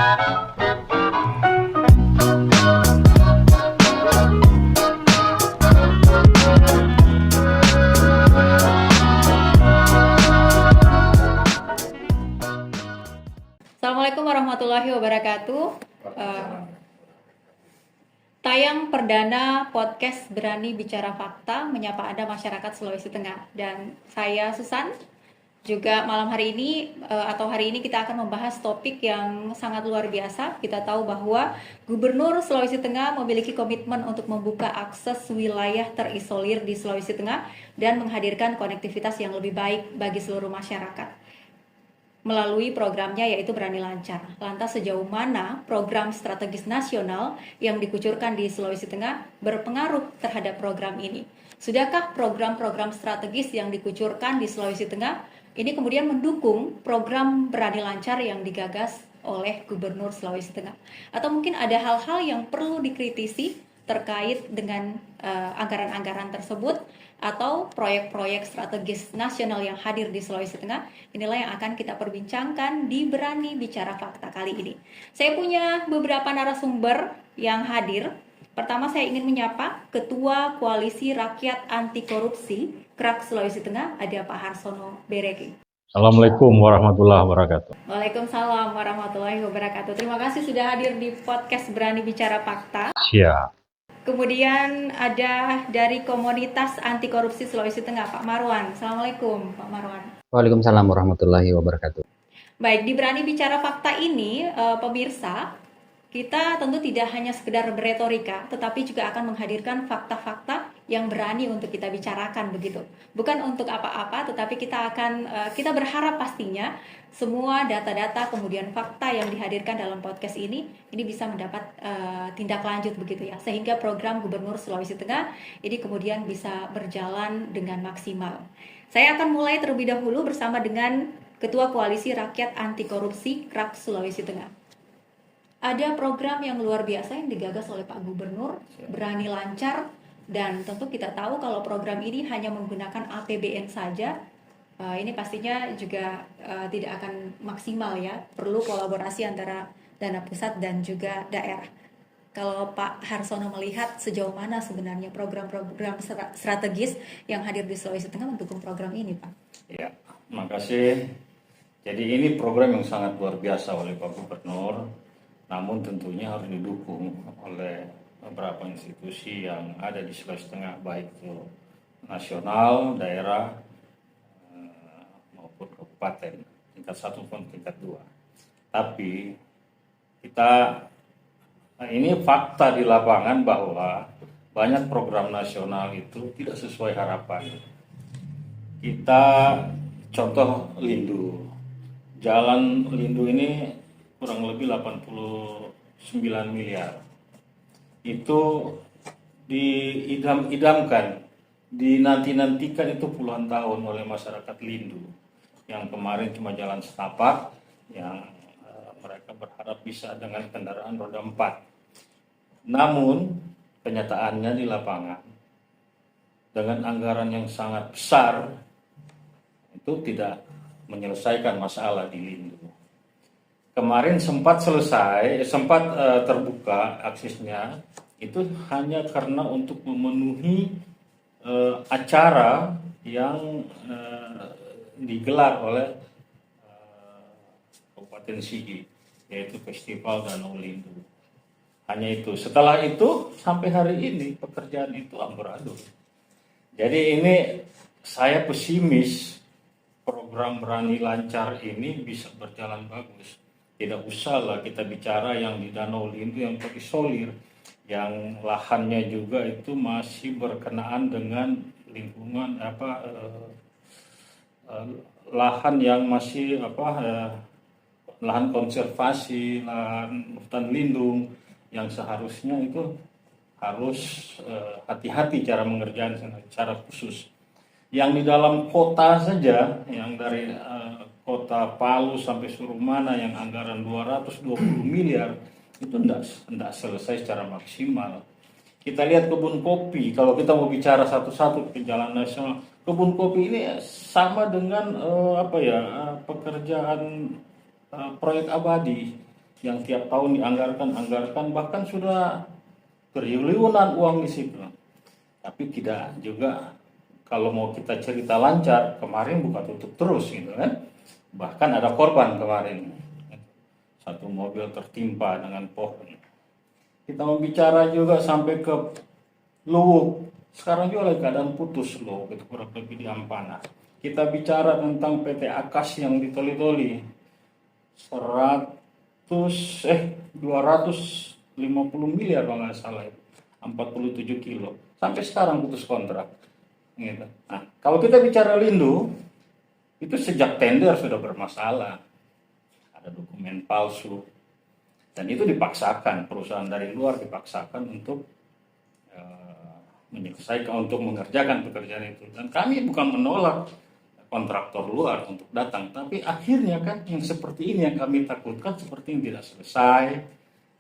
Assalamualaikum warahmatullahi wabarakatuh. Tayang perdana podcast Berani Bicara Fakta menyapa Anda masyarakat Sulawesi Tengah, dan saya Susan. Juga malam hari ini kita akan membahas topik yang sangat luar biasa. Kita tahu bahwa Gubernur Sulawesi Tengah memiliki komitmen untuk membuka akses wilayah terisolir di Sulawesi Tengah dan menghadirkan konektivitas yang lebih baik bagi seluruh masyarakat melalui programnya yaitu Berani Lancar. Lantas sejauh mana program strategis nasional yang dikucurkan di Sulawesi Tengah berpengaruh terhadap program ini? Sudahkah program-program strategis yang dikucurkan di Sulawesi Tengah ini kemudian mendukung program Berani Lancar yang digagas oleh Gubernur Sulawesi Tengah? Atau mungkin ada hal-hal yang perlu dikritisi terkait dengan anggaran-anggaran tersebut atau proyek-proyek strategis nasional yang hadir di Sulawesi Tengah? Inilah yang akan kita perbincangkan di Berani Bicara Fakta kali ini. Saya punya beberapa narasumber yang hadir. Pertama, saya ingin menyapa Ketua Koalisi Rakyat Anti Korupsi KRAK Sulawesi Tengah, ada Pak Harsono Bereki. Assalamualaikum warahmatullahi wabarakatuh. Waalaikumsalam warahmatullahi wabarakatuh. Terima kasih sudah hadir di podcast Berani Bicara Fakta. Siap. Kemudian ada dari Komunitas Anti Korupsi Sulawesi Tengah, Pak Marwan. Assalamualaikum, Pak Marwan. Waalaikumsalam warahmatullahi wabarakatuh. Baik, di Berani Bicara Fakta ini, pemirsa, kita tentu tidak hanya sekedar beretorika, tetapi juga akan menghadirkan fakta-fakta yang berani untuk kita bicarakan begitu. Bukan untuk apa-apa, tetapi kita berharap pastinya semua data-data kemudian fakta yang dihadirkan dalam podcast ini bisa mendapat tindak lanjut begitu ya, sehingga program Gubernur Sulawesi Tengah ini kemudian bisa berjalan dengan maksimal. Saya akan mulai terlebih dahulu bersama dengan Ketua Koalisi Rakyat Anti Korupsi KRAK Sulawesi Tengah. Ada program yang luar biasa yang digagas oleh Pak Gubernur, Berani Lancar, dan tentu kita tahu kalau program ini hanya menggunakan APBN saja, ini pastinya juga tidak akan maksimal ya, perlu kolaborasi antara dana pusat dan juga daerah. Kalau Pak Harsono melihat sejauh mana sebenarnya program-program strategis yang hadir di Sulawesi Tengah mendukung program ini, Pak? Ya, makasih. Jadi ini program yang sangat luar biasa oleh Pak Gubernur, namun tentunya harus didukung oleh beberapa institusi yang ada di Sulawesi Tengah, baik itu nasional, daerah, maupun kabupaten, tingkat 1 maupun tingkat 2. Tapi ini fakta di lapangan bahwa banyak program nasional itu tidak sesuai harapan. Kita contoh Lindu, Jalan Lindu ini kurang lebih 89 miliar. Itu diidam-idamkan, dinanti-nantikan itu puluhan tahun oleh masyarakat Lindu. Yang kemarin cuma jalan setapak, yang mereka berharap bisa dengan kendaraan roda 4. Namun kenyataannya di lapangan dengan anggaran yang sangat besar itu tidak menyelesaikan masalah di Lindu. Kemarin sempat terbuka aksesnya itu hanya karena untuk memenuhi acara yang digelar oleh Kabupaten Sigi, yaitu Festival Danau Lindu. Hanya itu. Setelah itu sampai hari ini pekerjaan itu amburadul. Jadi ini saya pesimis program Berani Lancar ini bisa berjalan bagus. Tidak usahlah kita bicara yang di Danau Lindu yang terisolir, yang lahannya juga itu masih berkenaan dengan lingkungan lahan yang masih lahan konservasi, lahan hutan lindung yang seharusnya itu harus hati-hati cara mengerjakan secara khusus. Yang di dalam kota saja, yang dari kota Palu sampai Surumana yang anggaran 220 miliar itu tidak selesai secara maksimal. Kita lihat kebun kopi, kalau kita mau bicara satu-satu ke jalan nasional, kebun kopi ini sama dengan pekerjaan proyek abadi. yang tiap tahun dianggarkan, bahkan sudah triliunan uang di situ. Tapi tidak juga, kalau mau kita cerita lancar, kemarin buka tutup terus gitu kan. Bahkan ada korban kemarin, satu mobil tertimpa dengan pohon. Kita mau bicara juga sampai ke Luwuk, sekarang juga lagi keadaan putus loh, gitu kurang lebih di Ampana. Kita bicara tentang PT Akas yang di Toli-Toli, 250 miliar kalau nggak salah itu, 47 kilo, sampai sekarang putus kontrak gitu. Nah, kalau kita bicara Lindo, itu sejak tender sudah bermasalah, ada dokumen palsu, dan itu dipaksakan, perusahaan dari luar dipaksakan untuk menyelesaikan, untuk mengerjakan pekerjaan itu. Dan kami bukan menolak kontraktor luar untuk datang, tapi akhirnya kan yang seperti ini yang kami takutkan, seperti ini tidak selesai,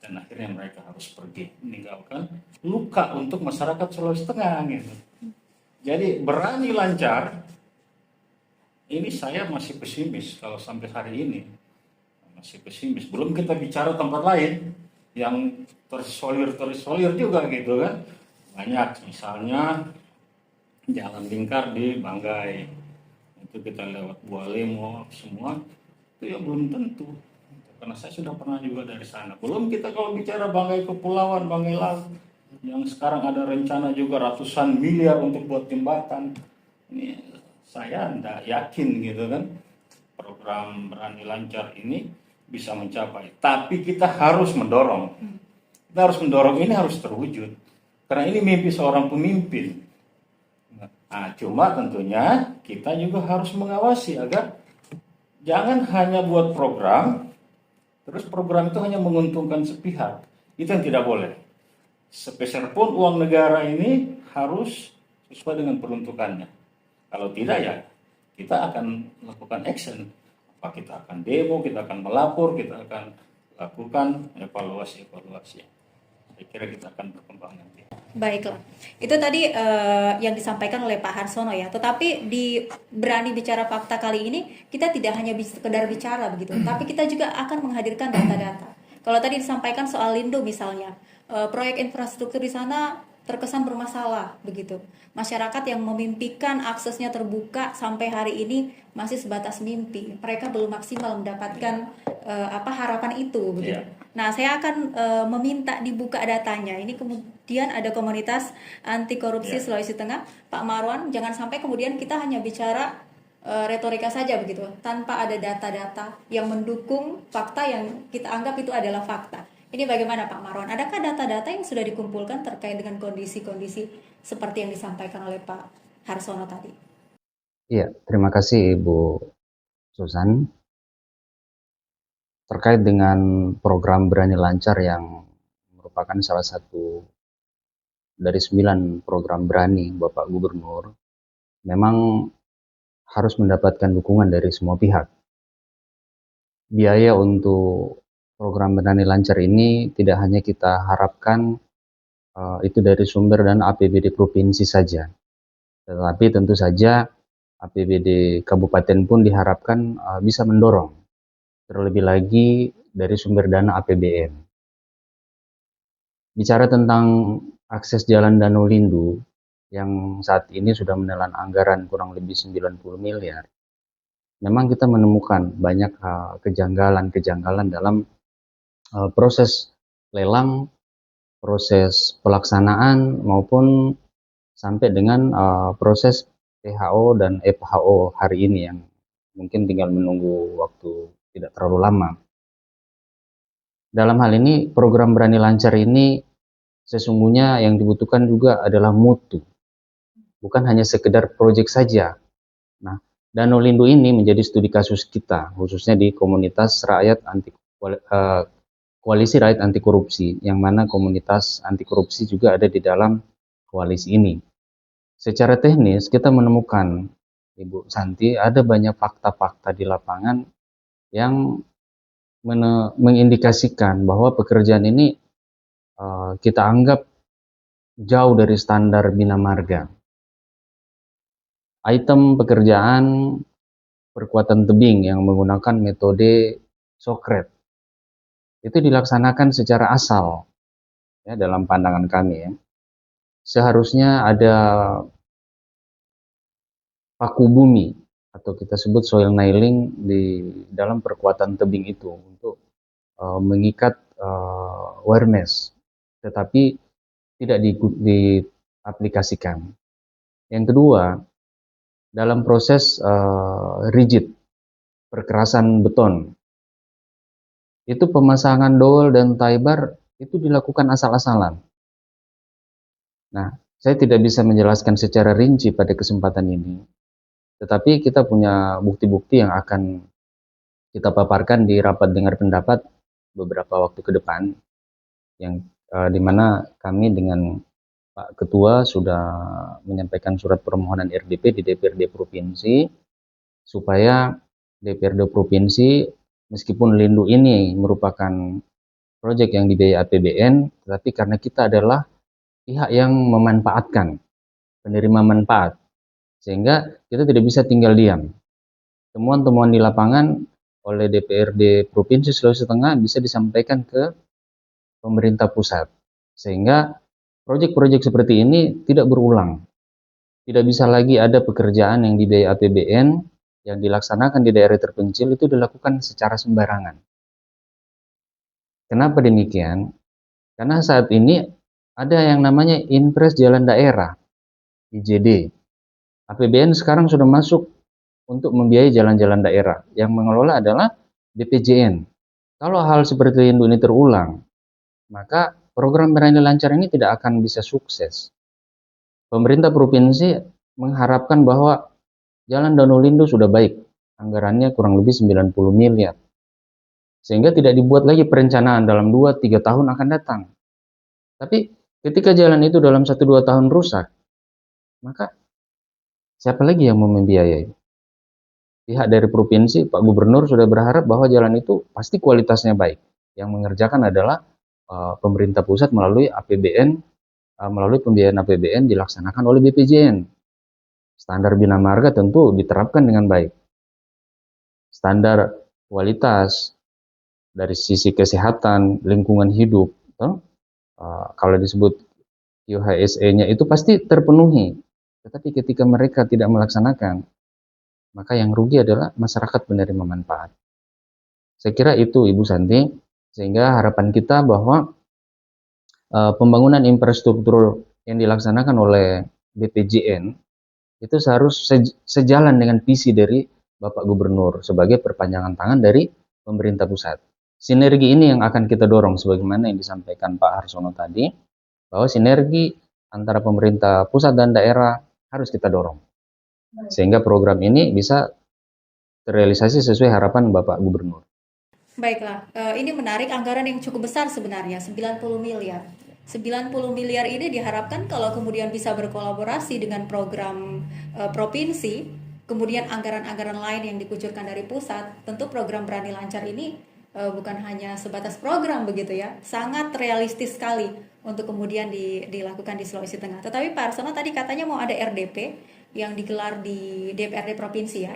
dan akhirnya mereka harus pergi, meninggalkan luka untuk masyarakat Sulawesi Tengah gitu. Jadi berani lancar, ini saya masih pesimis kalau sampai hari ini, masih pesimis. Belum kita bicara tempat lain yang terisolir juga gitu kan. Banyak, misalnya jalan lingkar di Banggai, itu kita lewat Bualemo semua, itu ya belum tentu, karena saya sudah pernah juga dari sana. Belum kita kalau bicara Banggai Kepulauan, Banggai Laut, yang sekarang ada rencana juga ratusan miliar untuk buat jembatan. Ini saya tidak yakin gitu kan, program Berani Lancar ini bisa mencapai. Tapi kita harus mendorong, ini harus terwujud. Karena ini mimpi seorang pemimpin. Nah, cuma tentunya kita juga harus mengawasi agar jangan hanya buat program, terus program itu hanya menguntungkan sepihak. Itu yang tidak boleh. Sepeser pun uang negara ini harus sesuai dengan peruntukannya. Kalau tidak ya kita akan lakukan action. Apa kita akan demo, kita akan melapor, kita akan lakukan evaluasi. Saya kira kita akan berkembang nanti. Baiklah, itu tadi yang disampaikan oleh Pak Harsono ya. Tetapi di Berani Bicara Fakta kali ini kita tidak hanya sekedar bicara begitu, tapi kita juga akan menghadirkan data-data. Kalau tadi disampaikan soal Lindo misalnya, proyek infrastruktur di sana terkesan bermasalah begitu. Masyarakat yang memimpikan aksesnya terbuka sampai hari ini masih sebatas mimpi. Mereka belum maksimal mendapatkan harapan itu begitu. Nah, saya akan meminta dibuka datanya. Ini kemudian ada komunitas anti korupsi Sulawesi Tengah, Pak Marwan. Jangan sampai kemudian kita hanya bicara retorika saja begitu, tanpa ada data-data yang mendukung fakta yang kita anggap itu adalah fakta. Ini bagaimana Pak Marwan? Adakah data-data yang sudah dikumpulkan terkait dengan kondisi-kondisi seperti yang disampaikan oleh Pak Harsono tadi? Iya, terima kasih Ibu Susan. Terkait dengan program Berani Lancar yang merupakan salah satu dari 9 program Berani Bapak Gubernur, memang harus mendapatkan dukungan dari semua pihak. Biaya untuk program Berani Lancar ini tidak hanya kita harapkan itu dari sumber dan APBD provinsi saja, tetapi tentu saja APBD kabupaten pun diharapkan bisa mendorong, terlebih lagi dari sumber dana APBN. Bicara tentang akses jalan Danau Lindu yang saat ini sudah menelan anggaran kurang lebih 90 miliar, memang kita menemukan banyak kejanggalan dalam proses lelang, proses pelaksanaan, maupun sampai dengan proses PHO dan FHO hari ini yang mungkin tinggal menunggu waktu tidak terlalu lama. Dalam hal ini, program Berani Lancar ini sesungguhnya yang dibutuhkan juga adalah mutu, bukan hanya sekedar proyek saja. Nah, Danau Lindu ini menjadi studi kasus kita, khususnya di komunitas koalisi rakyat anti korupsi, yang mana komunitas anti korupsi juga ada di dalam koalisi ini. Secara teknis kita menemukan, Ibu Santi, ada banyak fakta-fakta di lapangan yang mengindikasikan bahwa pekerjaan ini kita anggap jauh dari standar Bina Marga. Item pekerjaan perkuatan tebing yang menggunakan metode Sokret itu dilaksanakan secara asal ya dalam pandangan kami ya. Seharusnya ada paku bumi atau kita sebut soil nailing di dalam perkuatan tebing itu untuk mengikat awareness, tetapi tidak diaplikasikan. Yang kedua, dalam proses rigid perkerasan beton, itu pemasangan dowel dan tie bar itu dilakukan asal-asalan. Nah, saya tidak bisa menjelaskan secara rinci pada kesempatan ini, tetapi kita punya bukti-bukti yang akan kita paparkan di rapat dengar pendapat beberapa waktu ke depan, yang di mana kami dengan Pak Ketua sudah menyampaikan surat permohonan RDP di DPRD Provinsi, supaya DPRD Provinsi, meskipun Lindu ini merupakan proyek yang dibiayai APBN, tetapi karena kita adalah pihak yang memanfaatkan, penerima manfaat, sehingga kita tidak bisa tinggal diam. Temuan-temuan di lapangan oleh DPRD Provinsi Sulawesi Tengah bisa disampaikan ke pemerintah pusat, sehingga proyek-proyek seperti ini tidak berulang. Tidak bisa lagi ada pekerjaan yang dibiayai APBN yang dilaksanakan di daerah terpencil itu dilakukan secara sembarangan. Kenapa demikian? Karena saat ini ada yang namanya Impres Jalan Daerah, IJD. APBN sekarang sudah masuk untuk membiayai jalan-jalan daerah. Yang mengelola adalah BPJN. Kalau hal seperti ini terulang, maka program Berani Lancar ini tidak akan bisa sukses. Pemerintah provinsi mengharapkan bahwa Jalan Danau Lindo sudah baik, anggarannya kurang lebih 90 miliar. Sehingga tidak dibuat lagi perencanaan dalam 2-3 tahun akan datang. Tapi ketika jalan itu dalam 1-2 tahun rusak, maka siapa lagi yang mau membiayai? Pihak dari provinsi, Pak Gubernur sudah berharap bahwa jalan itu pasti kualitasnya baik. Yang mengerjakan adalah pemerintah pusat melalui APBN, melalui pembiayaan APBN dilaksanakan oleh BPJN. Standar bina marga tentu diterapkan dengan baik. Standar kualitas dari sisi kesehatan, lingkungan hidup, kalau disebut QHSE-nya itu pasti terpenuhi. Tetapi ketika mereka tidak melaksanakan, maka yang rugi adalah masyarakat penerima manfaat. Saya kira itu Ibu Santi, sehingga harapan kita bahwa pembangunan infrastruktur yang dilaksanakan oleh BPJN itu seharus sejalan dengan visi dari Bapak Gubernur sebagai perpanjangan tangan dari pemerintah pusat. Sinergi ini yang akan kita dorong sebagaimana yang disampaikan Pak Harsono tadi, bahwa sinergi antara pemerintah pusat dan daerah harus kita dorong. Sehingga program ini bisa terrealisasi sesuai harapan Bapak Gubernur. Baiklah, ini menarik, anggaran yang cukup besar sebenarnya, 90 miliar. 90 miliar ini diharapkan kalau kemudian bisa berkolaborasi dengan program provinsi, kemudian anggaran-anggaran lain yang dikucurkan dari pusat, tentu program Berani Lancar ini bukan hanya sebatas program begitu ya, sangat realistis sekali untuk kemudian dilakukan di Sulawesi Tengah. Tetapi Pak Arsono tadi katanya mau ada RDP yang digelar di DPRD provinsi ya.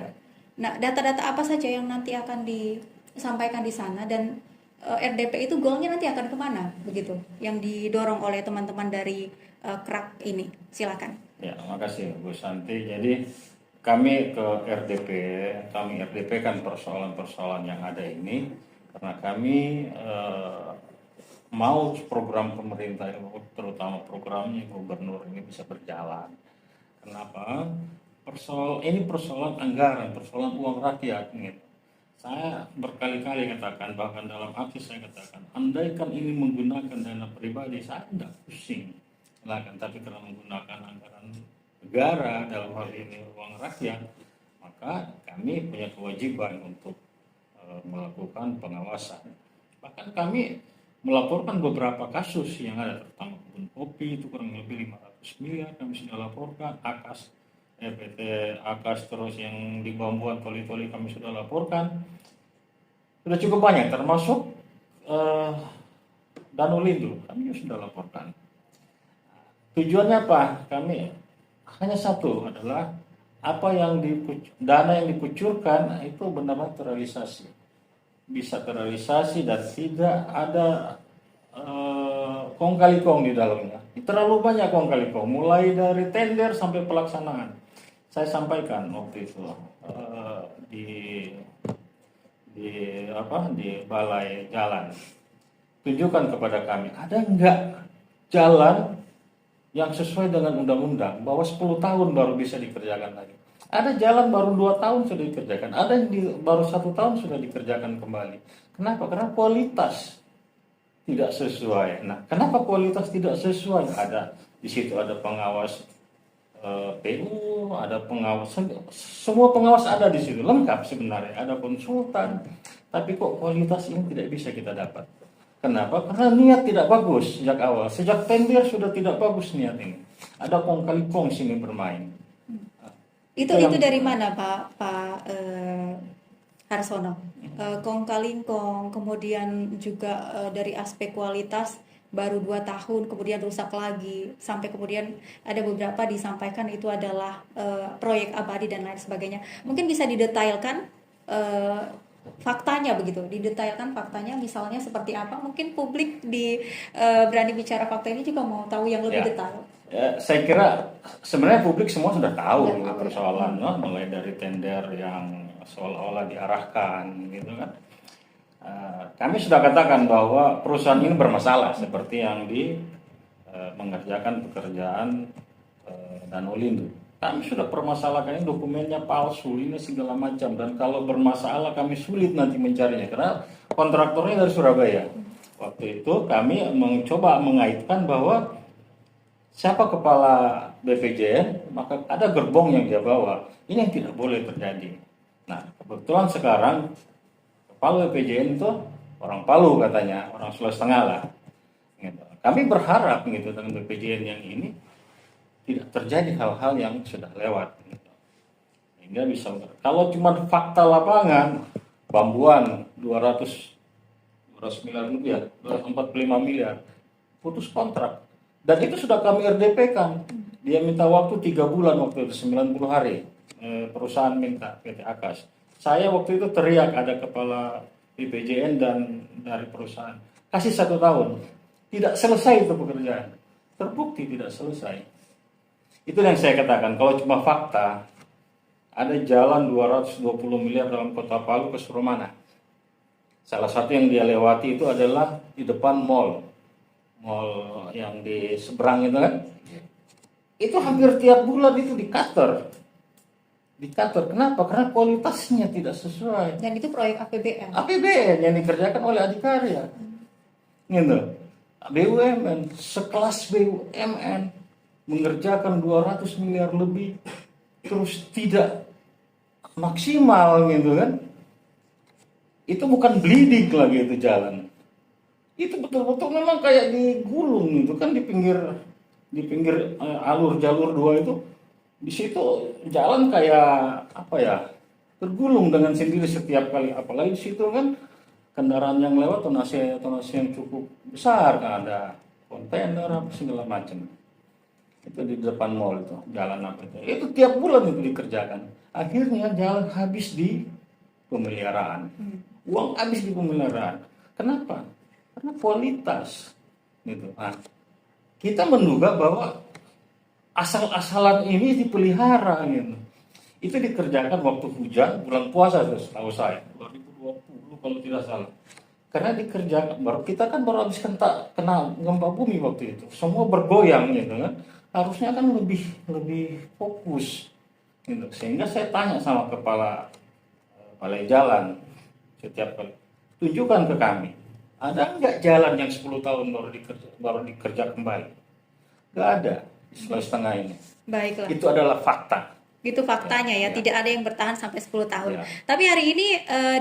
Nah, data-data apa saja yang nanti akan disampaikan di sana, dan RDP itu goalnya nanti akan kemana begitu yang didorong oleh teman-teman dari KRAK ini? Silakan. Ya, makasih Bu Santi. Jadi kami ke RDP, kan persoalan-persoalan yang ada ini karena kami mau program pemerintah, terutama programnya gubernur ini bisa berjalan. Kenapa? Persoalan anggaran, persoalan uang rakyat gitu. Saya berkali-kali katakan, bahkan dalam aksi saya katakan, andaikan ini menggunakan dana pribadi, saya tidak pusing. Tapi karena menggunakan anggaran negara, dalam hal ini uang rakyat, maka kami punya kewajiban untuk melakukan pengawasan. Bahkan kami melaporkan beberapa kasus yang ada, terutama kebun kopi itu kurang lebih 500 miliar kami sudah laporkan, PT Akas terus yang di Bambuan toli-toli kami sudah laporkan, sudah cukup banyak, termasuk Danau Lindo kami sudah laporkan. Tujuannya apa? Kami hanya satu, adalah apa yang dana yang dikucurkan itu benar-benar terrealisasi. bisa terrealisasi dan tidak ada kong kali kong di dalamnya. Terlalu banyak kong kali kong, mulai dari tender sampai pelaksanaan. Saya sampaikan waktu itu di di balai jalan. Tunjukkan kepada kami, ada enggak jalan yang sesuai dengan undang-undang bahwa 10 tahun baru bisa dikerjakan lagi. Ada jalan baru 2 tahun sudah dikerjakan, ada yang baru 1 tahun sudah dikerjakan kembali. Kenapa? Karena kualitas tidak sesuai. Nah, kenapa kualitas tidak sesuai? Ada di situ ada pengawas PU, ada pengawas, semua pengawas ada di situ, lengkap sebenarnya. Ada konsultan, tapi kok kualitas ini tidak bisa kita dapat. Kenapa? Karena niat tidak bagus sejak awal. Sejak tender sudah tidak bagus niat ini. Ada kong kali kong sini bermain. Itu dari mana Pak Harsono? Kong kali kong, kemudian juga dari aspek kualitas baru 2 tahun kemudian rusak lagi, sampai kemudian ada beberapa disampaikan itu adalah proyek abadi dan lain sebagainya. Mungkin bisa didetailkan faktanya begitu, didetailkan faktanya misalnya seperti apa. Mungkin publik di Berani Bicara Fakta ini juga mau tahu yang lebih detail. Saya kira sebenarnya publik semua sudah tahu persoalannya, mulai dari tender yang seolah-olah diarahkan gitu kan. Kami sudah katakan bahwa perusahaan ini bermasalah seperti yang mengerjakan pekerjaan Danau Lindu. Kami sudah permasalahkan ini, dokumennya palsu, ini segala macam, dan kalau bermasalah kami sulit nanti mencarinya karena kontraktornya dari Surabaya. Waktu itu kami mencoba mengaitkan bahwa siapa kepala BPJN, maka ada gerbong yang dia bawa. Ini yang tidak boleh terjadi. Nah, kebetulan sekarang kepala BPJN itu orang Palu katanya, orang Sulawesi Tengah lah. Gitu. Kami berharap gitu dengan BPJN yang ini tidak terjadi hal-hal yang sudah lewat. Gitu. Sehingga bisa, kalau cuma fakta lapangan, bambuan 200 miliar rupiah, 245 miliar, putus kontrak. Dan itu sudah kami RDP kan. Dia minta waktu 3 bulan waktu itu, 90 hari. Perusahaan minta, PT Akas. Saya waktu itu teriak, ada kepala BPJN dan dari perusahaan. Kasih 1 tahun. Tidak selesai itu pekerjaan. Terbukti tidak selesai. Itu yang saya katakan, kalau cuma fakta, ada jalan 220 miliar dalam kota Palu ke Surumana. Salah satu yang dia lewati itu adalah di depan mall yang di seberang itu kan. Itu hampir tiap bulan itu di-cutter. Kenapa? Karena kualitasnya tidak sesuai. Dan itu proyek APBN. APBN yang dikerjakan oleh Adikarya. Gitu. BUMN, sekelas BUMN mengerjakan 200 miliar lebih terus tidak maksimal gitu kan. Itu bukan bleeding lagi itu jalan. Itu betul-betul memang kayak digulung gitu kan, di pinggir alur jalur 2 itu. Di situ jalan kayak apa ya? Tergulung dengan sendiri setiap kali, apalagi di situ kan kendaraan yang lewat tonase yang cukup besar kan, ada kontainer apa segala macam. Itu di depan mall itu, jalan apa itu tiap bulan itu dikerjakan. Akhirnya jalan habis di pemeliharaan, uang habis di pemeliharaan. Kenapa? Karena kualitas gitu. Nah, kita menduga bahwa asal-asalan ini dipelihara gitu. Itu dikerjakan waktu hujan, bulan puasa itu setahu saya 2020 kalau tidak salah. Karena dikerjakan, kita kan baru habis kena gempa bumi waktu itu, semua bergoyang gitu kan. Harusnya kan lebih fokus gitu. Sehingga saya tanya sama kepala balai jalan setiap kali, tunjukkan ke kami, ada nggak jalan yang 10 tahun baru dikerja kembali? Nggak ada di Sulawesi Tengah ini. Baiklah. Itu adalah fakta. Gitu faktanya ya, tidak ada yang bertahan sampai 10 tahun. Ya. Tapi hari ini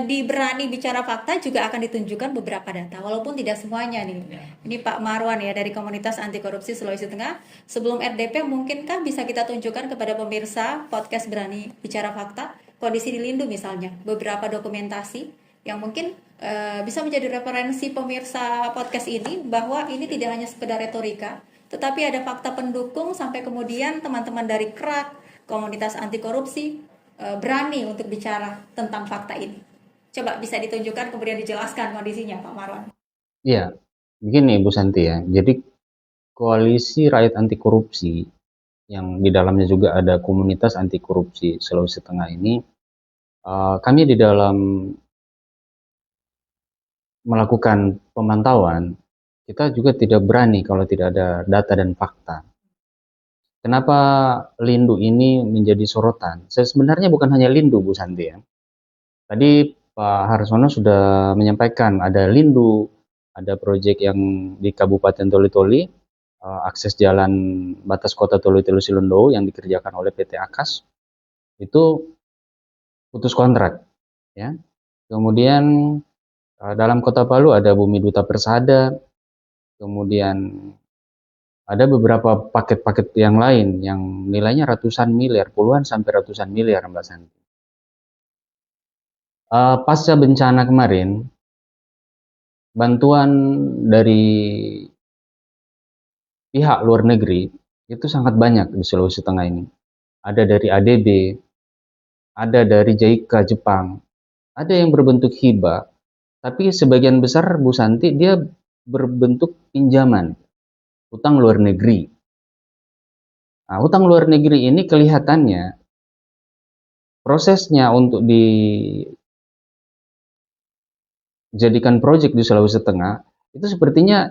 di Berani Bicara Fakta juga akan ditunjukkan beberapa data, walaupun tidak semuanya nih. Ya. Ini Pak Marwan ya dari Komunitas Anti Korupsi Sulawesi Tengah. Sebelum RDP, mungkinkah bisa kita tunjukkan kepada pemirsa podcast Berani Bicara Fakta kondisi di Lindu misalnya, beberapa dokumentasi yang mungkin bisa menjadi referensi pemirsa podcast ini, bahwa ini tidak hanya sekedar retorika, tetapi ada fakta pendukung sampai kemudian teman-teman dari KRAK, Komunitas Anti Korupsi, berani untuk bicara tentang fakta ini. Coba bisa ditunjukkan kemudian dijelaskan kondisinya, Pak Marwan. Iya, begini Bu Santi ya. Jadi koalisi rakyat anti korupsi yang di dalamnya juga ada komunitas anti korupsi Sulawesi Tengah ini, kami di dalam melakukan pemantauan, kita juga tidak berani kalau tidak ada data dan fakta. Kenapa Lindu ini menjadi sorotan? Sebenarnya bukan hanya Lindu, Bu Santi ya. Tadi Pak Harsono sudah menyampaikan ada Lindu, ada proyek yang di Kabupaten Toli-Toli, akses jalan batas kota Toli-Toli Silundou yang dikerjakan oleh PT Akas, itu putus kontrak. Ya. Kemudian dalam kota Palu ada Bumi Duta Persada, kemudian ada beberapa paket-paket yang lain yang nilainya ratusan miliar, puluhan sampai ratusan miliar Mbak Santi. Pasca bencana kemarin, bantuan dari pihak luar negeri itu sangat banyak di Sulawesi Tengah ini. Ada dari ADB, ada dari JICA Jepang, ada yang berbentuk hibah, tapi sebagian besar Bu Santi dia berbentuk pinjaman, utang luar negeri. Nah, utang luar negeri ini kelihatannya prosesnya untuk dijadikan proyek di Sulawesi Tengah itu sepertinya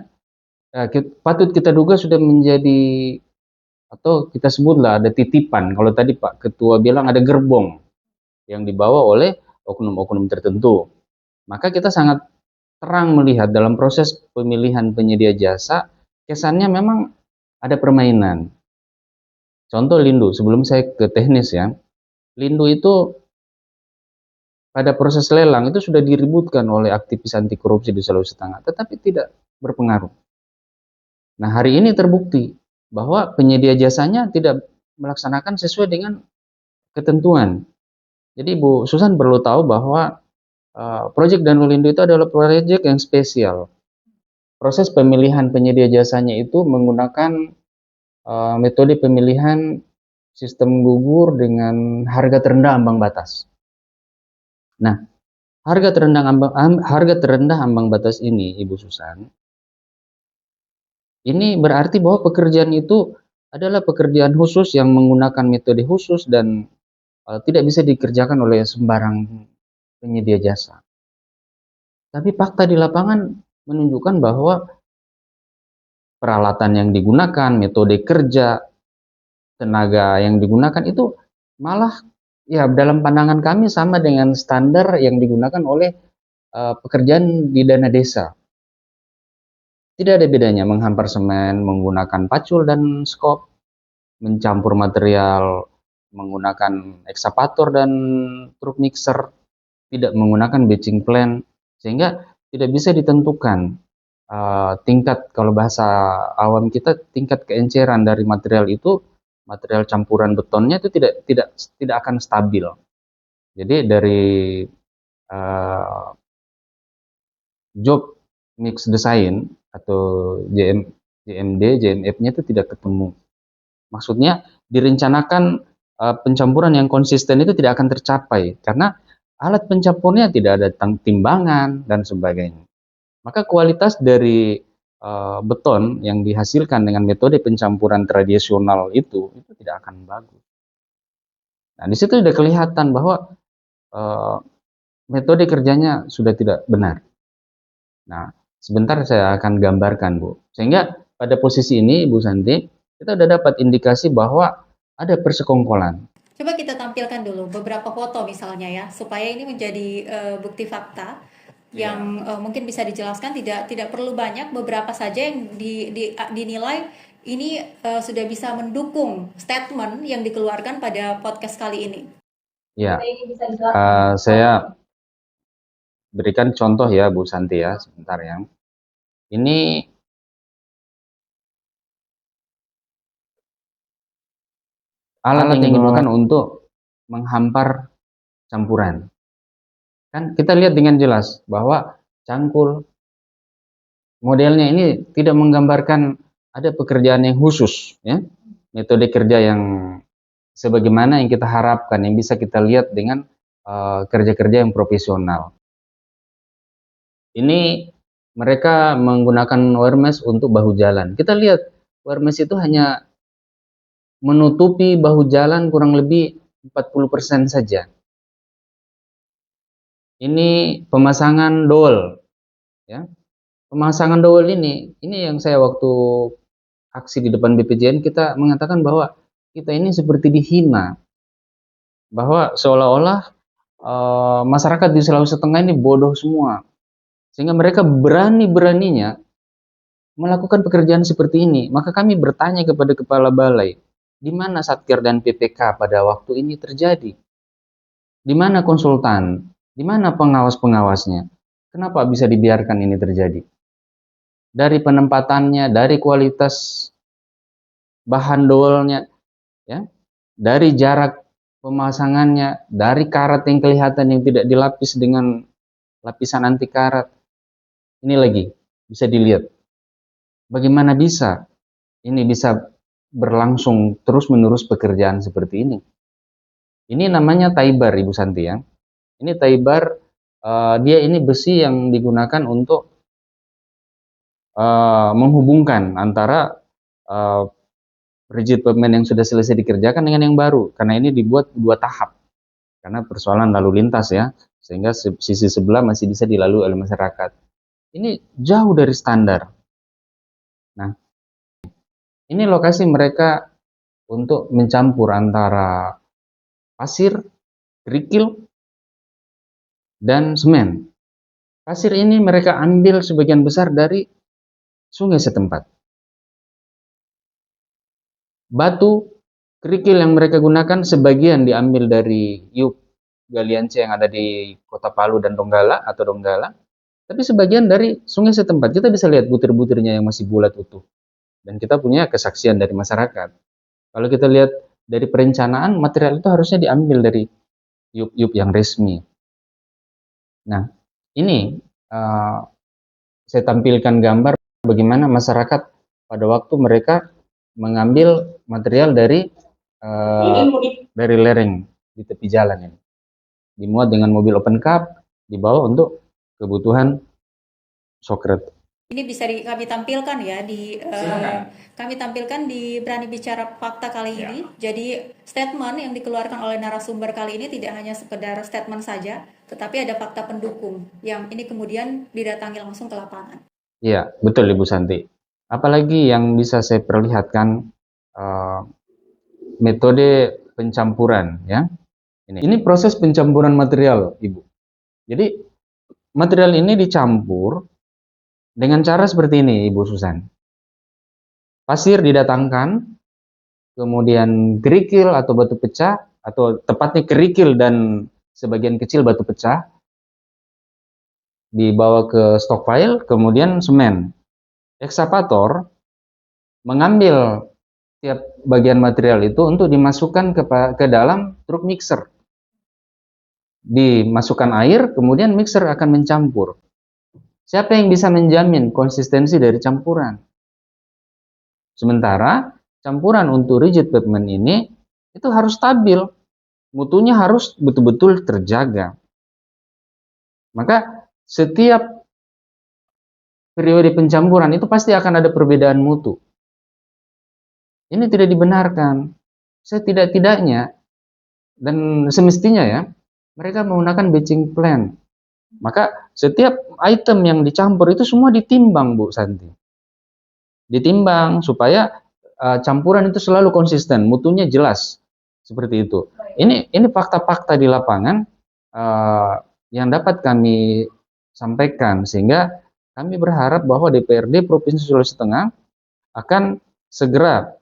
patut kita duga sudah menjadi, atau kita sebutlah ada titipan. Kalau tadi Pak Ketua bilang ada gerbong yang dibawa oleh oknum-oknum tertentu. Maka kita sangat terang melihat dalam proses pemilihan penyedia jasa, kesannya memang ada permainan. Contoh Lindu, sebelum saya ke teknis ya, Lindu itu pada proses lelang itu sudah diributkan oleh aktivis anti korupsi di Sulawesi Tengah, tetapi tidak berpengaruh. Nah, hari ini terbukti bahwa penyedia jasanya tidak melaksanakan sesuai dengan ketentuan. Jadi Bu Susan perlu tahu bahwa proyek Danau Lindu itu adalah proyek yang spesial. Proses pemilihan penyedia jasanya itu menggunakan metode pemilihan sistem gugur dengan harga terendah ambang batas. Nah, harga terendah ambang batas ini, Ibu Susan, ini berarti bahwa pekerjaan itu adalah pekerjaan khusus yang menggunakan metode khusus dan tidak bisa dikerjakan oleh sembarang penyedia jasa. Tapi fakta di lapangan menunjukkan bahwa peralatan yang digunakan, metode kerja, tenaga yang digunakan itu malah ya dalam pandangan kami sama dengan standar yang digunakan oleh pekerjaan di dana desa. Tidak ada bedanya menghampar semen menggunakan pacul dan skop, mencampur material menggunakan ekskavator dan truk mixer, tidak menggunakan batching plant, sehingga tidak bisa ditentukan tingkat, kalau bahasa awam kita, tingkat keenceran dari material itu, material campuran betonnya itu tidak akan stabil. Jadi dari job mix design atau JMD, JMF-nya itu tidak ketemu. Maksudnya direncanakan pencampuran yang konsisten itu tidak akan tercapai karena alat pencampurnya tidak ada timbangan dan sebagainya. Maka kualitas dari beton yang dihasilkan dengan metode pencampuran tradisional itu tidak akan bagus. Nah, di situ sudah kelihatan bahwa metode kerjanya sudah tidak benar. Nah, sebentar saya akan gambarkan, Bu. Sehingga pada posisi ini, Bu Santi, kita sudah dapat indikasi bahwa ada persekongkolan. Coba kita tampilkan dulu beberapa foto misalnya ya, supaya ini menjadi bukti fakta yang mungkin bisa dijelaskan, tidak perlu banyak, beberapa saja yang dinilai ini sudah bisa mendukung statement yang dikeluarkan pada podcast kali ini. Ya, saya berikan contoh ya Bu Santi ya, sebentar ya. Ini alat yang digunakan untuk menghampar campuran. Kan kita lihat dengan jelas bahwa cangkul modelnya ini tidak menggambarkan ada pekerjaan yang khusus, ya, metode kerja yang sebagaimana yang kita harapkan, yang bisa kita lihat dengan kerja-kerja yang profesional. Ini mereka menggunakan awareness untuk bahu jalan. Kita lihat awareness itu hanya menutupi bahu jalan kurang lebih 40% saja. Ini pemasangan dol, ya. Pemasangan dol ini yang saya waktu aksi di depan BPJN kita mengatakan bahwa kita ini seperti dihina, bahwa seolah-olah masyarakat di Sulawesi Tengah ini bodoh semua, sehingga mereka berani-beraninya melakukan pekerjaan seperti ini. Maka kami bertanya kepada kepala balai, di mana Satker dan PPK pada waktu ini terjadi? Di mana konsultan? Di mana pengawas-pengawasnya? Kenapa bisa dibiarkan ini terjadi? Dari penempatannya, dari kualitas bahan dolnya, ya, dari jarak pemasangannya, dari karat yang kelihatan yang tidak dilapis dengan lapisan anti karat. Ini lagi bisa dilihat. Bagaimana bisa ini bisa berlangsung terus-menerus pekerjaan seperti ini? Ini namanya taibar, Ibu Santi, ya. Ini taibar, dia ini besi yang digunakan untuk menghubungkan antara rigid pavement yang sudah selesai dikerjakan dengan yang baru, karena ini dibuat 2 tahap karena persoalan lalu lintas, ya, sehingga sisi sebelah masih bisa dilalui oleh masyarakat. Ini jauh dari standar. Nah, ini lokasi mereka untuk mencampur antara pasir, kerikil, dan semen. Pasir ini mereka ambil sebagian besar dari sungai setempat. Batu, kerikil yang mereka gunakan sebagian diambil dari Yuk Galian C yang ada di Kota Palu dan Donggala atau Donggala, tapi sebagian dari sungai setempat. Kita bisa lihat butir-butirnya yang masih bulat utuh. Dan kita punya kesaksian dari masyarakat. Kalau kita lihat dari perencanaan, material itu harusnya diambil dari Yuk yang resmi. Nah, ini saya tampilkan gambar bagaimana masyarakat pada waktu mereka mengambil material dari lereng di tepi jalan ini, dimuat dengan mobil open cab, dibawa untuk kebutuhan sokret. Ini bisa kami tampilkan ya kami tampilkan di Berani Bicara Fakta kali ini. Jadi statement yang dikeluarkan oleh narasumber kali ini tidak hanya sekedar statement saja, tetapi ada fakta pendukung yang ini kemudian didatangi langsung ke lapangan. Iya, betul Ibu Santi. Apalagi yang bisa saya perlihatkan metode pencampuran, ya. Ini proses pencampuran material, Ibu. Jadi material ini dicampur dengan cara seperti ini, Ibu Susan. Pasir didatangkan, kemudian kerikil atau batu pecah, atau tepatnya kerikil dan sebagian kecil batu pecah, dibawa ke stockpile, kemudian semen. Ekskavator mengambil tiap bagian material itu untuk dimasukkan ke dalam truk mixer. Dimasukkan air, kemudian mixer akan mencampur. Siapa yang bisa menjamin konsistensi dari campuran? Sementara campuran untuk rigid pavement ini itu harus stabil, mutunya harus betul-betul terjaga. Maka setiap periode pencampuran itu pasti akan ada perbedaan mutu. Ini tidak dibenarkan. Setidak-tidaknya dan semestinya, ya, mereka menggunakan batching plan. Maka setiap item yang dicampur itu semua ditimbang, Bu Santi. Ditimbang supaya campuran itu selalu konsisten, mutunya jelas. Seperti itu. Ini fakta-fakta di lapangan yang dapat kami sampaikan, sehingga kami berharap bahwa DPRD Provinsi Sulawesi Tengah akan segera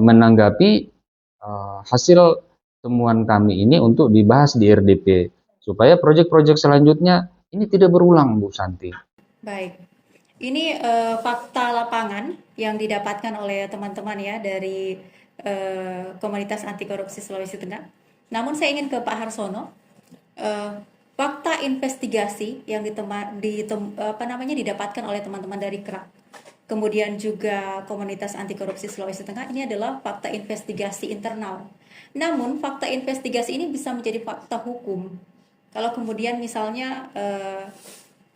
menanggapi hasil temuan kami ini untuk dibahas di RDP, supaya proyek-proyek selanjutnya ini tidak berulang, Bu Santi. Baik, ini fakta lapangan yang didapatkan oleh teman-teman ya dari komunitas anti korupsi Sulawesi Tengah. Namun saya ingin ke Pak Harsono. Fakta investigasi yang didapatkan oleh teman-teman dari KRAK, kemudian juga komunitas anti korupsi Sulawesi Tengah, ini adalah fakta investigasi internal. Namun fakta investigasi ini bisa menjadi fakta hukum kalau kemudian misalnya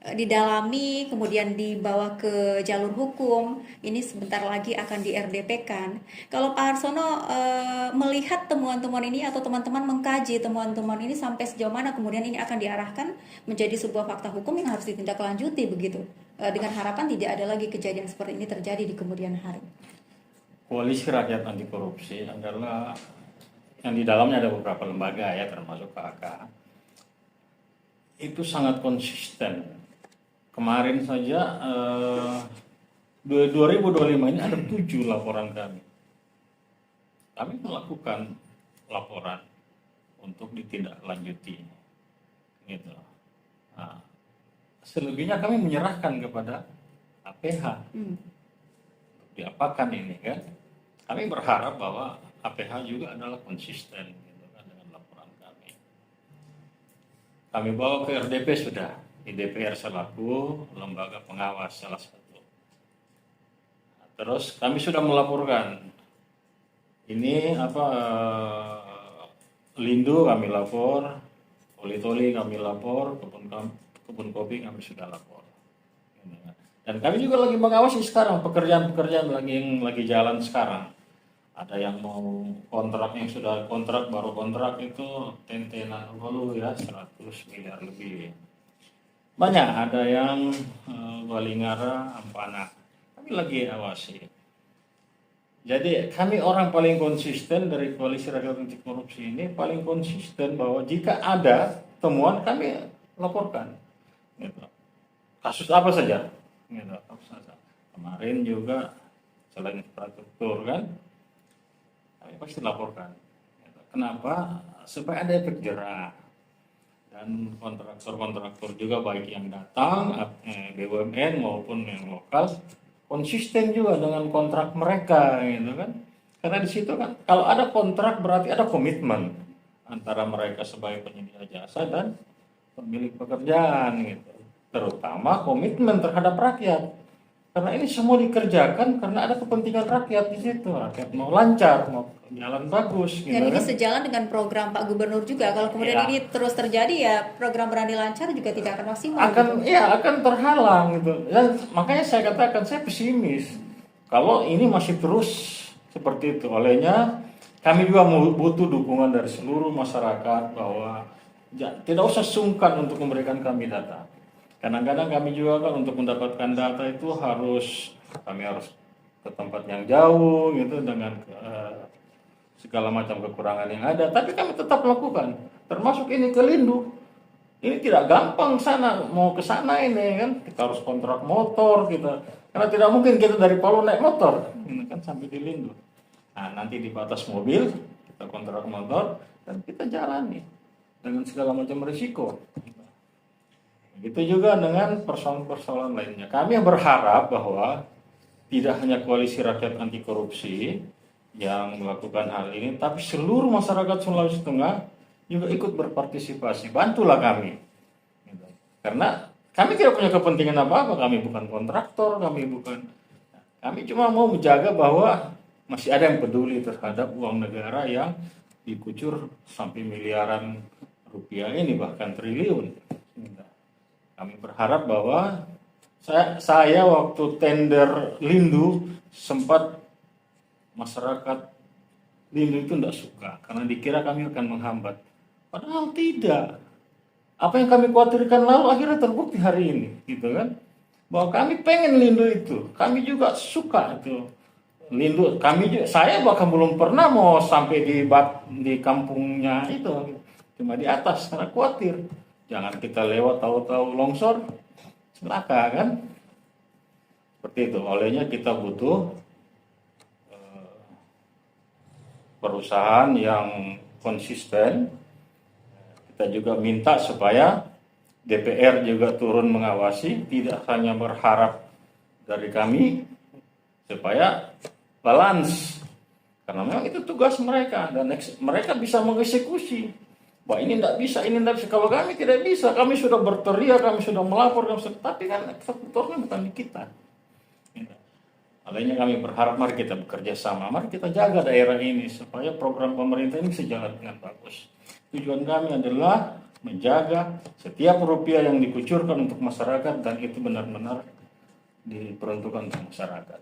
didalami, kemudian dibawa ke jalur hukum. Ini sebentar lagi akan di RDP-kan. Kalau Pak Harsono melihat temuan-temuan ini atau teman-teman mengkaji temuan-temuan ini sampai sejauh mana kemudian ini akan diarahkan menjadi sebuah fakta hukum yang harus ditindaklanjuti begitu. Dengan harapan tidak ada lagi kejadian seperti ini terjadi di kemudian hari. Koalisi Rakyat Anti Korupsi adalah yang di dalamnya ada beberapa lembaga ya, termasuk KAK. Itu sangat konsisten. Kemarin saja 2025 ini ada 7 laporan kami. Kami melakukan laporan untuk ditindaklanjuti, gitu. Nah, selebihnya kami menyerahkan kepada APH untuk diapakan ini kan. Kami berharap bahwa APH juga adalah konsisten gitu kan, dengan laporan kami. Kami bawa ke RDP sudah, di DPR selaku lembaga pengawas salah satu. Nah, terus kami sudah melaporkan ini Lindo kami lapor, Toli kami lapor, kebun kopi kami sudah lapor. Dan kami juga lagi mengawasi sekarang pekerjaan-pekerjaan yang lagi jalan sekarang. Ada yang mau kontrak, yang sudah kontrak, baru kontrak itu tentenan dulu ya, 100 miliar lebih. Banyak, ada yang Balingara, Ampana. Kami lagi awasi. Jadi kami orang paling konsisten dari Koalisi Rakyat Anti Korupsi ini, paling konsisten bahwa jika ada temuan kami laporkan. Gitu. Kasus apa saja? Gitu, apa saja. Kemarin juga selain infrastruktur kan, kami pasti laporkan. Gitu. Kenapa? Supaya ada efek jerah. Dan kontraktor-kontraktor juga baik yang datang, BUMN maupun yang lokal, konsisten juga dengan kontrak mereka gitu kan. Karena di situ kan kalau ada kontrak berarti ada komitmen antara mereka sebagai penyedia jasa dan pemilik pekerjaan gitu. Terutama komitmen terhadap rakyat. Karena ini semua dikerjakan karena ada kepentingan rakyat di situ. Rakyat mau lancar, mau jalan bagus gitu. Dan ini kan. sejalan dengan program Pak Gubernur juga. Kalau kemudian Ya. ini terus terjadi ya program Berani Lancar juga tidak akan maksimal. Akan terhalang gitu. Dan makanya saya katakan saya pesimis. Kalau ini masih terus seperti itu, olehnya kami juga butuh dukungan dari seluruh masyarakat bahwa tidak usah sungkan untuk memberikan kami data. Kadang-kadang kami juga kan untuk mendapatkan data itu kami harus ke tempat yang jauh gitu dengan segala macam kekurangan yang ada, tapi kami tetap lakukan. Termasuk ini ke Lindu. Ini tidak gampang mau ke sana ini kan. Kita harus kontrak motor kita. Karena tidak mungkin kita dari Palu naik motor, ini kan sampai di Lindu. Nah, nanti di batas mobil kita kontrak motor dan kita jalani dengan segala macam risiko. Begitu juga dengan persoalan-persoalan lainnya. Kami berharap bahwa tidak hanya Koalisi Rakyat Anti Korupsi yang melakukan hal ini, tapi seluruh masyarakat Sulawesi Tengah juga ikut berpartisipasi. Bantulah kami. Karena kami tidak punya kepentingan apa-apa. Kami bukan kontraktor, kami cuma mau menjaga bahwa masih ada yang peduli terhadap uang negara yang dikucur sampai miliaran rupiah ini, bahkan triliun. Kami berharap bahwa saya waktu tender Lindu sempat masyarakat Lindu itu tidak suka karena dikira kami akan menghambat. Padahal tidak. Apa yang kami khawatirkan lalu akhirnya terbukti hari ini, gitu kan? Bahwa kami pengen Lindu itu, kami juga suka itu Lindu. Saya bahkan belum pernah mau sampai di kampungnya itu, cuma di atas karena khawatir. Jangan kita lewat tahu-tahu longsor, celaka kan? Seperti itu. Olehnya kita butuh perusahaan yang konsisten. Kita juga minta supaya DPR juga turun mengawasi, tidak hanya berharap dari kami supaya balance. Karena memang itu tugas mereka dan mereka bisa mengeksekusi. Wah ini tidak bisa, ini tidak bisa. Kalau kami tidak bisa, kami sudah berteriak, kami sudah melapor, tapi kan eksekutornya bukan di kita. Makanya kami berharap mari kita bekerja sama, mari kita jaga daerah ini supaya program pemerintah ini bisa jalan dengan bagus. Tujuan kami adalah menjaga setiap rupiah yang dikucurkan untuk masyarakat dan itu benar-benar diperuntukkan untuk masyarakat.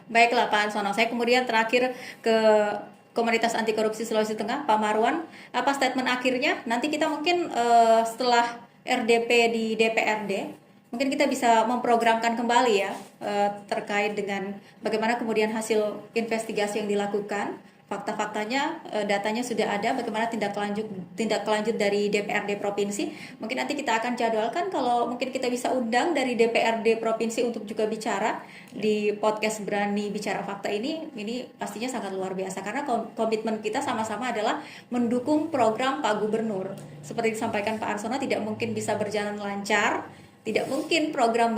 Baiklah Pak Ansono. Saya kemudian terakhir ke Komunitas Anti Korupsi Sulawesi Tengah, Pak Marwan. Apa statement akhirnya? Nanti kita mungkin setelah RDP di DPRD, mungkin kita bisa memprogramkan kembali ya terkait dengan bagaimana kemudian hasil investigasi yang dilakukan, fakta-faktanya, datanya sudah ada, bagaimana tindak lanjut dari DPRD provinsi. Mungkin nanti kita akan jadwalkan kalau mungkin kita bisa undang dari DPRD provinsi untuk juga bicara di podcast Berani Bicara Fakta ini pastinya sangat luar biasa karena komitmen kita sama-sama adalah mendukung program Pak Gubernur. Seperti disampaikan Pak Arsono, tidak mungkin bisa berjalan lancar, tidak mungkin program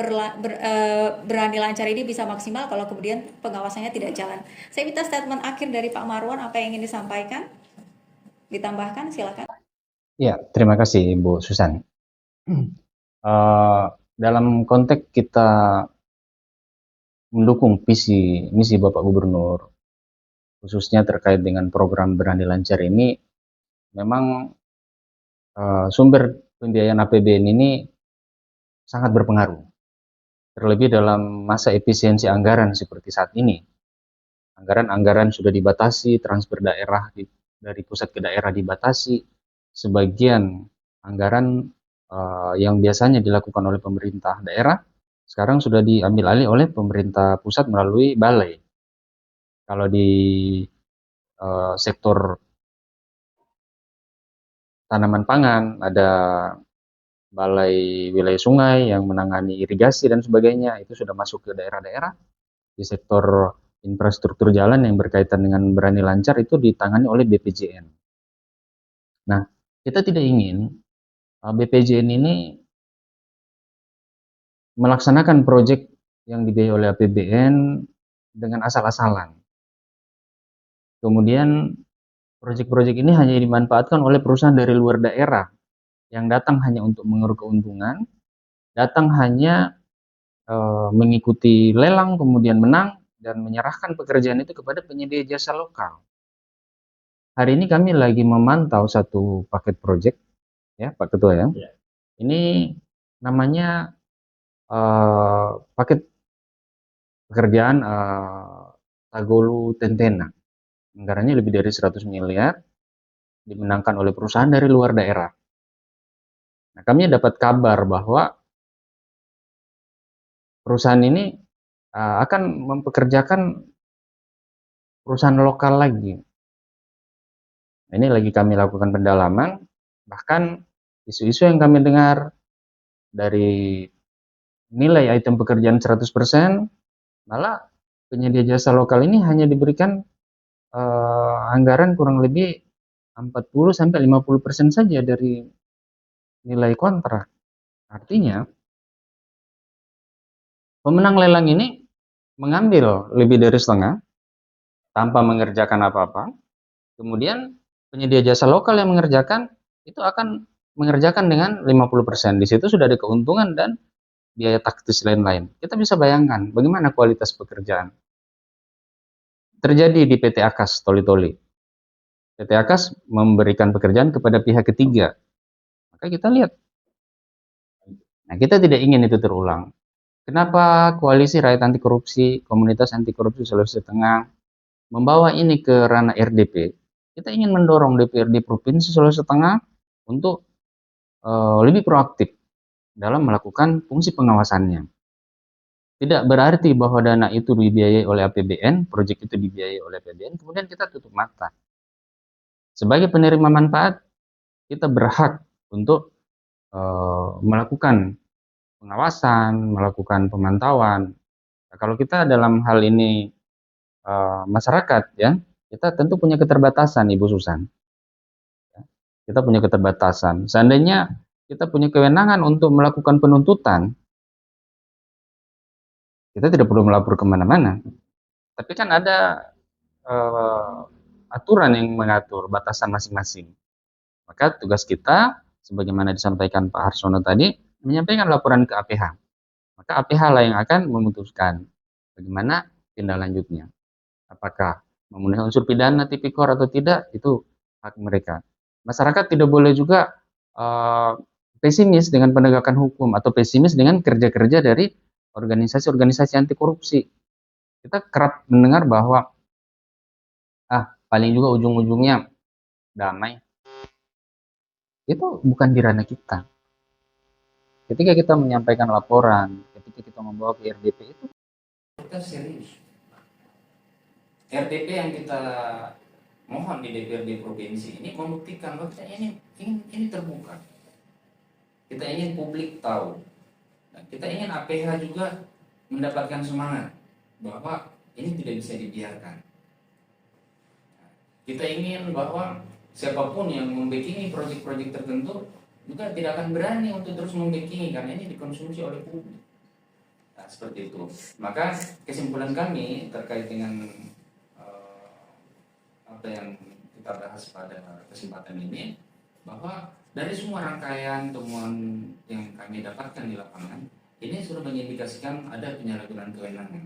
Berani Lancar ini bisa maksimal kalau kemudian pengawasannya tidak jalan. Saya minta statement akhir dari Pak Marwan, apa yang ingin disampaikan? Ditambahkan, silakan. Ya, terima kasih Ibu Susan. Dalam konteks kita mendukung misi Bapak Gubernur, khususnya terkait dengan program Berani Lancar ini, memang sumber pembiayaan APBN ini sangat berpengaruh. Terlebih dalam masa efisiensi anggaran seperti saat ini. Anggaran sudah dibatasi, transfer daerah dari pusat ke daerah dibatasi. Sebagian anggaran yang biasanya dilakukan oleh pemerintah daerah sekarang sudah diambil alih oleh pemerintah pusat melalui balai. Kalau di sektor tanaman pangan ada balai wilayah sungai yang menangani irigasi dan sebagainya, itu sudah masuk ke daerah-daerah. Di sektor infrastruktur jalan yang berkaitan dengan Berani Lancar itu ditangani oleh BPJN. Nah, kita tidak ingin BPJN ini melaksanakan proyek yang dibiayai oleh APBN dengan asal-asalan. Kemudian proyek-proyek ini hanya dimanfaatkan oleh perusahaan dari luar daerah yang datang hanya untuk mengeruk keuntungan, datang hanya mengikuti lelang, kemudian menang, dan menyerahkan pekerjaan itu kepada penyedia jasa lokal. Hari ini kami lagi memantau satu paket proyek, ya Pak Ketua ya. Ini namanya paket pekerjaan Tagolu Tentena. Anggarannya lebih dari 100 miliar, dimenangkan oleh perusahaan dari luar daerah. Nah, kami dapat kabar bahwa perusahaan ini akan mempekerjakan perusahaan lokal lagi. Nah, ini lagi kami lakukan pendalaman, bahkan isu-isu yang kami dengar dari nilai item pekerjaan 100%, malah penyedia jasa lokal ini hanya diberikan anggaran kurang lebih 40-50% saja dari nilai kontrak. Artinya, pemenang lelang ini mengambil lebih dari setengah tanpa mengerjakan apa-apa. Kemudian penyedia jasa lokal yang mengerjakan itu akan mengerjakan dengan 50%. Di situ sudah ada keuntungan dan biaya taktis lain-lain. Kita bisa bayangkan bagaimana kualitas pekerjaan. Terjadi di PT Akas Toli-Toli. PT Akas memberikan pekerjaan kepada pihak ketiga. Maka kita lihat. Nah, kita tidak ingin itu terulang. Kenapa Koalisi Rakyat Anti Korupsi, Komunitas Anti Korupsi Sulawesi Tengah membawa ini ke ranah RDP? Kita ingin mendorong DPRD Provinsi Sulawesi Tengah untuk lebih proaktif dalam melakukan fungsi pengawasannya. Tidak berarti bahwa dana itu dibiayai oleh APBN, proyek itu dibiayai oleh APBN, kemudian kita tutup mata. Sebagai penerima manfaat, kita berhak untuk melakukan pengawasan, melakukan pemantauan. Nah, kalau kita dalam hal ini masyarakat, ya, kita tentu punya keterbatasan, Ibu Susan. Kita punya keterbatasan. Seandainya kita punya kewenangan untuk melakukan penuntutan, kita tidak perlu melapor kemana-mana. Tapi kan ada aturan yang mengatur batasan masing-masing. Maka tugas kita, sebagaimana disampaikan Pak Harsono tadi, menyampaikan laporan ke APH. Maka APH lah yang akan memutuskan bagaimana tindak lanjutnya. Apakah memenuhi unsur pidana tipikor atau tidak, itu hak mereka. Masyarakat tidak boleh juga eh, pesimis dengan penegakan hukum atau pesimis dengan kerja-kerja dari organisasi-organisasi anti korupsi. Kita kerap mendengar bahwa paling juga ujung-ujungnya damai. Itu bukan di ranah kita. Ketika kita menyampaikan laporan, ketika kita membawa ke RDP itu Kita serius. RDP yang kita mohon di DPRD provinsi ini membuktikan bahwa kita ini terbuka. Kita ingin publik tahu. Dan kita ingin APH juga mendapatkan semangat bahwa ini tidak bisa dibiarkan. Kita ingin bahwa siapapun yang membackingi proyek-proyek tertentu juga tidak akan berani untuk terus membackingi karena ini dikonsumsi oleh publik. Nah, seperti itu. Maka kesimpulan kami terkait dengan apa yang kita bahas pada kesempatan ini, bahwa dari semua rangkaian temuan yang kami dapatkan di lapangan, ini sudah mengindikasikan ada penyalahgunaan kewenangan,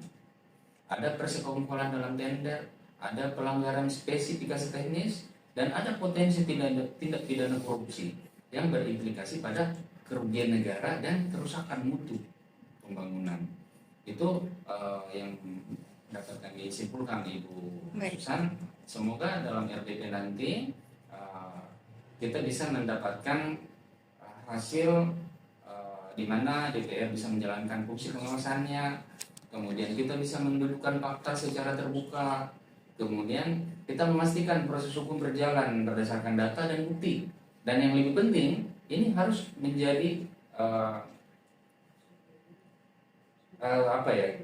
ada persekongkolan dalam tender, ada pelanggaran spesifikasi teknis, dan ada potensi tindak pidana korupsi yang berimplikasi pada kerugian negara dan kerusakan mutu pembangunan. Itu yang dapat kami simpulkan, Ibu Susan. Semoga dalam RDP nanti kita bisa mendapatkan hasil di mana DPR bisa menjalankan fungsi pengawasannya, kemudian kita bisa mendudukan fakta secara terbuka, kemudian kita memastikan proses hukum berjalan berdasarkan data dan bukti, dan yang lebih penting ini harus menjadi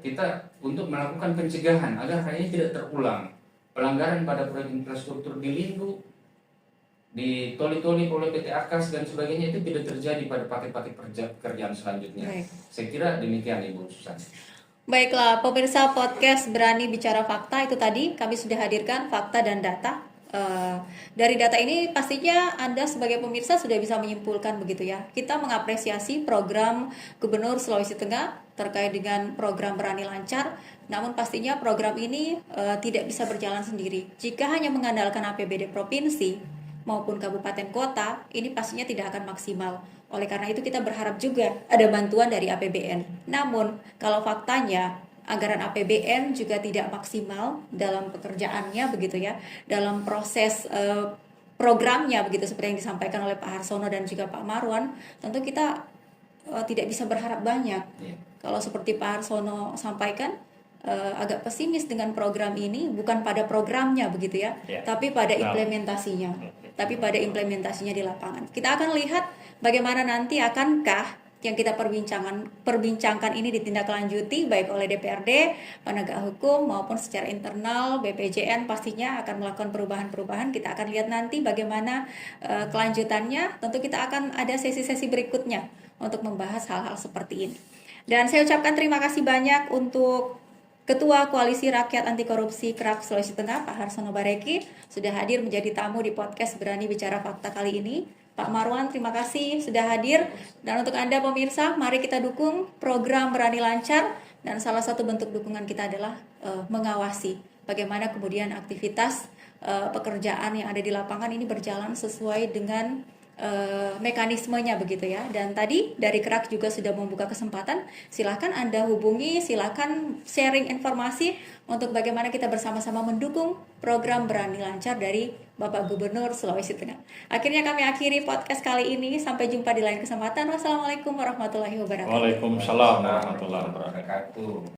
kita untuk melakukan pencegahan agar hal ini tidak terulang. Pelanggaran pada proyek infrastruktur di Lindu, di toli-toli oleh PT Akas dan sebagainya itu tidak terjadi pada paket-paket pekerjaan selanjutnya. Baik. Saya kira demikian, Ibu Susan. Baiklah, pemirsa podcast Berani Bicara Fakta, itu tadi kami sudah hadirkan fakta dan data. Dari data ini pastinya Anda sebagai pemirsa sudah bisa menyimpulkan begitu ya. Kita mengapresiasi program Gubernur Sulawesi Tengah terkait dengan program Berani Lancar. Namun pastinya program ini tidak bisa berjalan sendiri. Jika hanya mengandalkan APBD provinsi maupun kabupaten kota, ini pastinya tidak akan maksimal. Oleh karena itu kita berharap juga ada bantuan dari APBN. Namun kalau faktanya anggaran APBN juga tidak maksimal dalam pekerjaannya begitu ya, dalam proses programnya begitu seperti yang disampaikan oleh Pak Harsono dan juga Pak Marwan, tentu kita tidak bisa berharap banyak. Kalau seperti Pak Harsono sampaikan, agak pesimis dengan program ini, bukan pada programnya begitu ya, tapi pada implementasinya, di lapangan. Kita akan lihat bagaimana nanti akankah yang kita perbincangkan ini ditindaklanjuti baik oleh DPRD, penegak hukum maupun secara internal BPJN pastinya akan melakukan perubahan-perubahan. Kita akan lihat nanti bagaimana kelanjutannya. Tentu kita akan ada sesi-sesi berikutnya untuk membahas hal-hal seperti ini. Dan saya ucapkan terima kasih banyak untuk Ketua Koalisi Rakyat Anti Korupsi KRAK Sulawesi Tengah, Pak Harsono Bareki, sudah hadir menjadi tamu di podcast Berani Bicara Fakta kali ini. Pak Marwan, terima kasih sudah hadir. Dan untuk Anda pemirsa, mari kita dukung program Berani Lancar. Dan salah satu bentuk dukungan kita adalah mengawasi bagaimana kemudian aktivitas pekerjaan yang ada di lapangan ini berjalan sesuai dengan mekanismenya begitu ya. Dan tadi dari KRAK juga sudah membuka kesempatan, silakan Anda hubungi, silakan sharing informasi untuk bagaimana kita bersama-sama mendukung program Berani Lancar dari Bapak Gubernur Sulawesi Tengah. Akhirnya kami akhiri podcast kali ini, sampai jumpa di lain kesempatan. Wassalamualaikum warahmatullahi wabarakatuh. Waalaikumsalam warahmatullahi wabarakatuh.